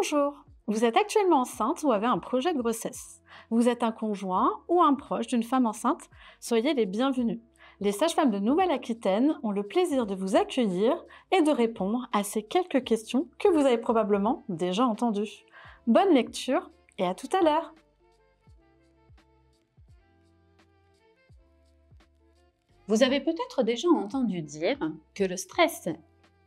Bonjour, vous êtes actuellement enceinte ou avez un projet de grossesse. Vous êtes un conjoint ou un proche d'une femme enceinte, soyez les bienvenus. Les sages-femmes de Nouvelle-Aquitaine ont le plaisir de vous accueillir et de répondre à ces quelques questions que vous avez probablement déjà entendues. Bonne lecture et à tout à l'heure. Vous avez peut-être déjà entendu dire que le stress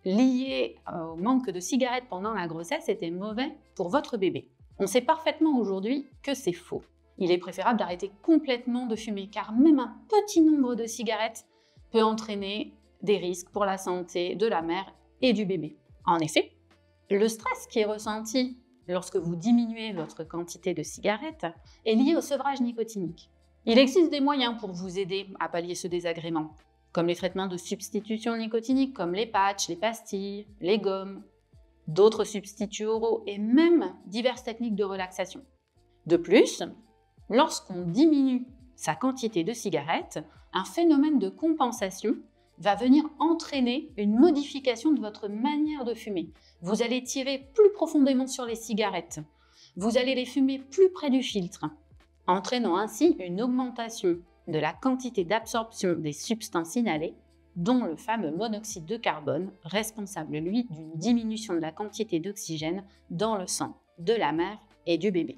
lié au manque de cigarettes pendant la grossesse était mauvais pour votre bébé. On sait parfaitement aujourd'hui que c'est faux. Il est préférable d'arrêter complètement de fumer car même un petit nombre de cigarettes peut entraîner des risques pour la santé de la mère et du bébé. En effet, le stress qui est ressenti lorsque vous diminuez votre quantité de cigarettes est lié au sevrage nicotinique. Il existe des moyens pour vous aider à pallier ce désagrément, comme les traitements de substitution nicotinique, comme les patchs, les pastilles, les gommes, d'autres substituts oraux et même diverses techniques de relaxation. De plus, lorsqu'on diminue sa quantité de cigarettes, un phénomène de compensation va venir entraîner une modification de votre manière de fumer. Vous allez tirer plus profondément sur les cigarettes. Vous allez les fumer plus près du filtre, entraînant ainsi une augmentation de la quantité d'absorption des substances inhalées, dont le fameux monoxyde de carbone, responsable, lui, d'une diminution de la quantité d'oxygène dans le sang de la mère et du bébé.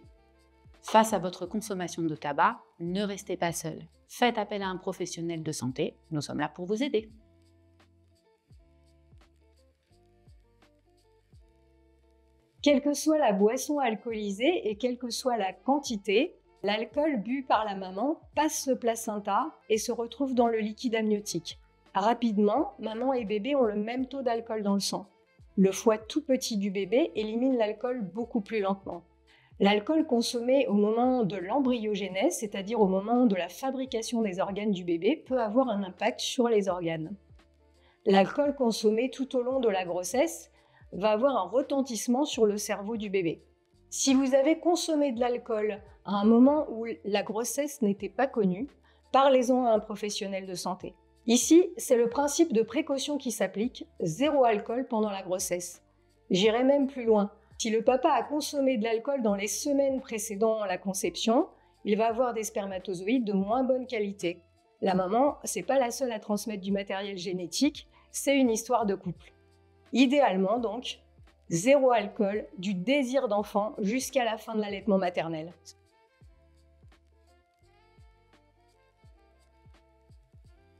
Face à votre consommation de tabac, ne restez pas seul. Faites appel à un professionnel de santé, nous sommes là pour vous aider. Quelle que soit la boisson alcoolisée et quelle que soit la quantité, l'alcool bu par la maman passe le placenta et se retrouve dans le liquide amniotique. Rapidement, maman et bébé ont le même taux d'alcool dans le sang. Le foie tout petit du bébé élimine l'alcool beaucoup plus lentement. L'alcool consommé au moment de l'embryogénèse, c'est-à-dire au moment de la fabrication des organes du bébé, peut avoir un impact sur les organes. L'alcool consommé tout au long de la grossesse va avoir un retentissement sur le cerveau du bébé. Si vous avez consommé de l'alcool à un moment où la grossesse n'était pas connue, parlez-en à un professionnel de santé. Ici, c'est le principe de précaution qui s'applique, zéro alcool pendant la grossesse. J'irai même plus loin. Si le papa a consommé de l'alcool dans les semaines précédant la conception, il va avoir des spermatozoïdes de moins bonne qualité. La maman, c'est pas la seule à transmettre du matériel génétique, c'est une histoire de couple. Idéalement donc, zéro alcool, du désir d'enfant jusqu'à la fin de l'allaitement maternel.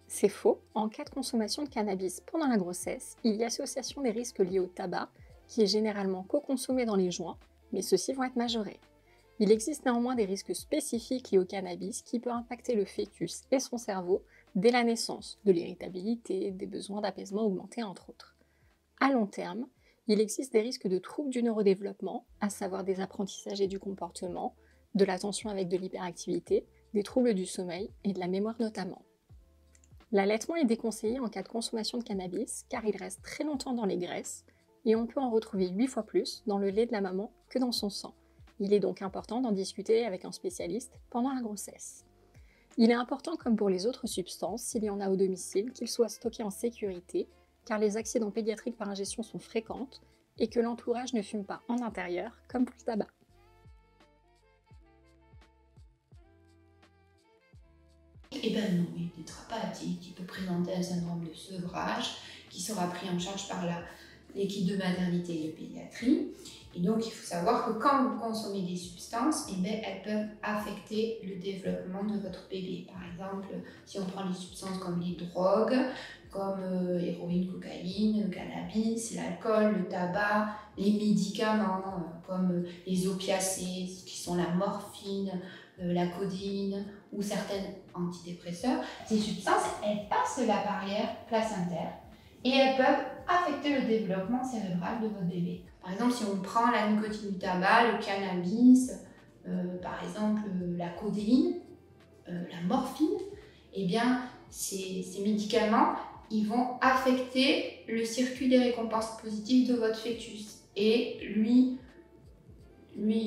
C'est faux. En cas de consommation de cannabis pendant la grossesse, il y a association des risques liés au tabac, qui est généralement co-consommé dans les joints, mais ceux-ci vont être majorés. Il existe néanmoins des risques spécifiques liés au cannabis qui peuvent impacter le fœtus et son cerveau dès la naissance, de l'irritabilité, des besoins d'apaisement augmentés entre autres. À long terme, il existe des risques de troubles du neurodéveloppement, à savoir des apprentissages et du comportement, de l'attention avec de l'hyperactivité, des troubles du sommeil et de la mémoire notamment. L'allaitement est déconseillé en cas de consommation de cannabis car il reste très longtemps dans les graisses et on peut en retrouver 8 fois plus dans le lait de la maman que dans son sang. Il est donc important d'en discuter avec un spécialiste pendant la grossesse. Il est important, comme pour les autres substances, s'il y en a au domicile, qu'ils soient stockés en sécurité car les accidents pédiatriques par ingestion sont fréquents et que l'entourage ne fume pas en intérieur comme pour le tabac. Eh bien non, il est tétrapathique, il peut présenter un syndrome de sevrage qui sera pris en charge par l'équipe de maternité et de pédiatrie. Et donc il faut savoir que quand vous consommez des substances, eh bien, elles peuvent affecter le développement de votre bébé. Par exemple, si on prend des substances comme les drogues, comme héroïne, cocaïne, le cannabis, l'alcool, le tabac, les médicaments comme les opiacés, qui sont la morphine, la codéine ou certains antidépresseurs, ces substances, elles passent la barrière placentaire et elles peuvent affecter le développement cérébral de votre bébé. Par exemple, si on prend la nicotine du tabac, le cannabis, par exemple la codéine, la morphine, eh bien ces médicaments, ils vont affecter le circuit des récompenses positives de votre fœtus et lui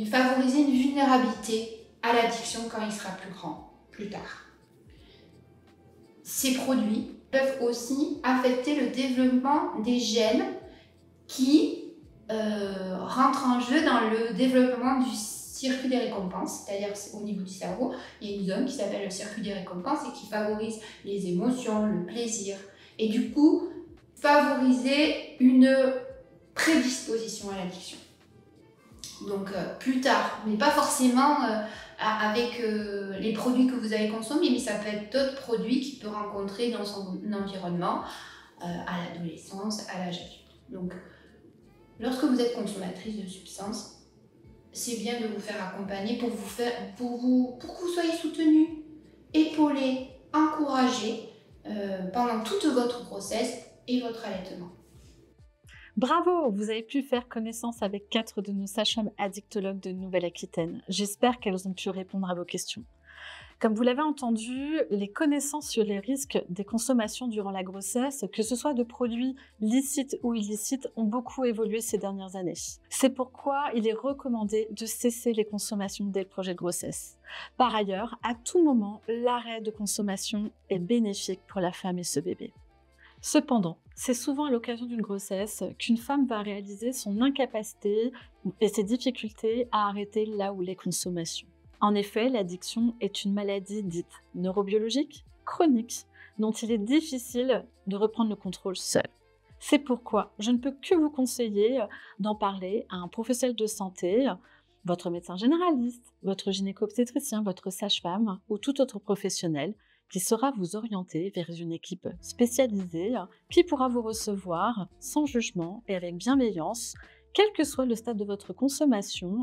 favoriser une vulnérabilité à l'addiction quand il sera plus grand, plus tard. Ces produits peuvent aussi affecter le développement des gènes qui rentre en jeu dans le développement du circuit des récompenses, c'est-à-dire au niveau du cerveau, il y a une zone qui s'appelle le circuit des récompenses et qui favorise les émotions, le plaisir, et du coup, favoriser une prédisposition à l'addiction. Donc plus tard, mais pas forcément avec les produits que vous avez consommés, mais ça peut être d'autres produits qu'il peut rencontrer dans son environnement à l'adolescence, à l'âge adulte. Donc, lorsque vous êtes consommatrice de substances, c'est bien de vous faire accompagner pour que vous soyez soutenu, épaulé, encouragé pendant toute votre grossesse et votre allaitement. Bravo, vous avez pu faire connaissance avec 4 de nos sages-femmes addictologues de Nouvelle-Aquitaine. J'espère qu'elles ont pu répondre à vos questions. Comme vous l'avez entendu, les connaissances sur les risques des consommations durant la grossesse, que ce soit de produits licites ou illicites, ont beaucoup évolué ces dernières années. C'est pourquoi il est recommandé de cesser les consommations dès le projet de grossesse. Par ailleurs, à tout moment, l'arrêt de consommation est bénéfique pour la femme et ce bébé. Cependant, c'est souvent à l'occasion d'une grossesse qu'une femme va réaliser son incapacité et ses difficultés à arrêter là où les consommations. En effet, l'addiction est une maladie dite neurobiologique, chronique, dont il est difficile de reprendre le contrôle seul. C'est pourquoi je ne peux que vous conseiller d'en parler à un professionnel de santé, votre médecin généraliste, votre gynéco-obstétricien, votre sage-femme ou tout autre professionnel qui saura vous orienter vers une équipe spécialisée qui pourra vous recevoir sans jugement et avec bienveillance, quel que soit le stade de votre consommation,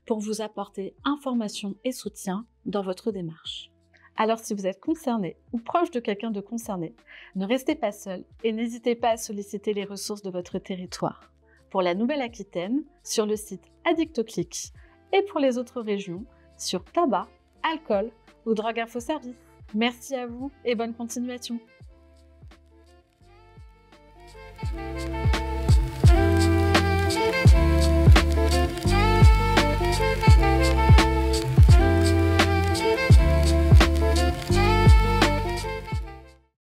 pour vous apporter information et soutien dans votre démarche. Alors si vous êtes concerné ou proche de quelqu'un de concerné, ne restez pas seul et n'hésitez pas à solliciter les ressources de votre territoire. Pour la Nouvelle-Aquitaine, sur le site Addictoclick, et pour les autres régions, sur tabac, alcool ou drogue info service. Merci à vous et bonne continuation.